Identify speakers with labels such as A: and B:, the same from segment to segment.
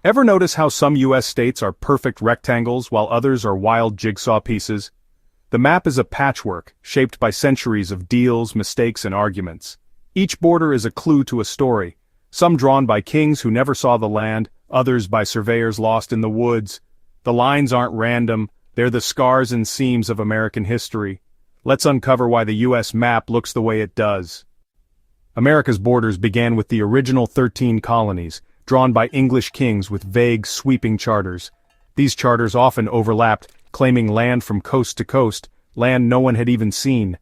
A: Ever notice how some US states are perfect rectangles while others are wild jigsaw pieces? The map is a patchwork, shaped by centuries of deals, mistakes, and arguments. Each border is a clue to a story, some drawn by kings who never saw the land, others by surveyors lost in the woods. The lines aren't random, they're the scars and seams of American history. Let's uncover why the US map looks the way it does. America's borders began with the original 13 colonies, drawn by English kings with vague, sweeping charters. These charters often overlapped, claiming land from coast to coast, land no one had even seen.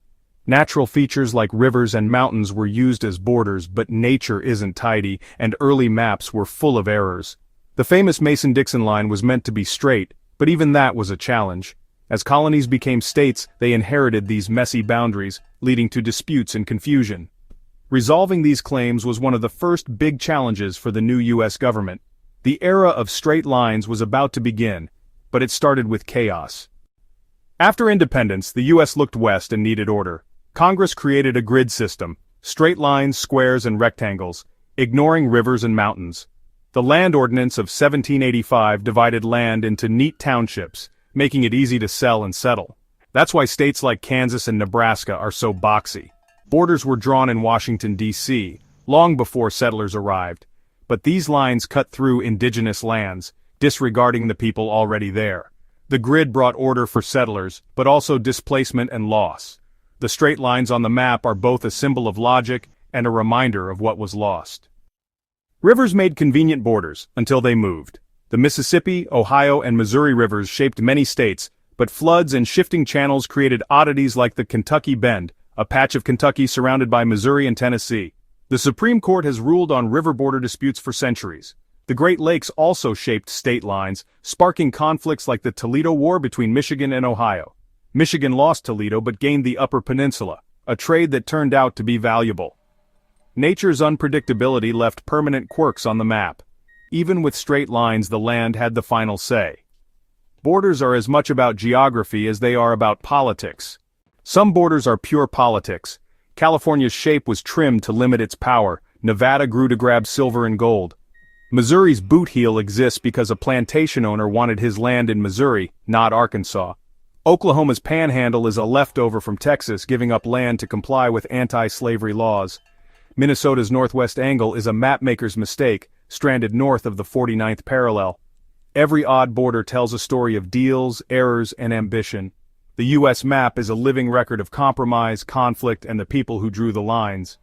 A: Natural features like rivers and mountains were used as borders, but nature isn't tidy, and early maps were full of errors. The famous Mason-Dixon line was meant to be straight, but even that was a challenge. As colonies became states, they inherited these messy boundaries, leading to disputes and confusion. Resolving these claims was one of the first big challenges for the new US government. The era of straight lines was about to begin, but it started with chaos. After independence, the US looked west and needed order. Congress created a grid system, straight lines, squares, and rectangles, ignoring rivers and mountains. The Land Ordinance of 1785 divided land into neat townships, making it easy to sell and settle. That's why states like Kansas and Nebraska are so boxy. Borders were drawn in Washington, D.C., long before settlers arrived, but these lines cut through indigenous lands, disregarding the people already there. The grid brought order for settlers, but also displacement and loss. The straight lines on the map are both a symbol of logic and a reminder of what was lost. Rivers made convenient borders, until they moved. The Mississippi, Ohio, and Missouri rivers shaped many states, but floods and shifting channels created oddities like the Kentucky Bend, a patch of Kentucky surrounded by Missouri and Tennessee. The Supreme Court has ruled on river border disputes for centuries. The Great Lakes also shaped state lines, sparking conflicts like the Toledo War between Michigan and Ohio. Michigan lost Toledo but gained the Upper Peninsula, a trade that turned out to be valuable. Nature's unpredictability left permanent quirks on the map. Even with straight lines, the land had the final say. Borders are as much about geography as they are about politics. Some borders are pure politics. California's shape was trimmed to limit its power. Nevada grew to grab silver and gold. Missouri's boot heel exists because a plantation owner wanted his land in Missouri, not Arkansas. Oklahoma's panhandle is a leftover from Texas giving up land to comply with anti-slavery laws. Minnesota's northwest angle is a mapmaker's mistake, stranded north of the 49th parallel. Every odd border tells a story of deals, errors, and ambition. The U.S. map is a living record of compromise, conflict, and the people who drew the lines.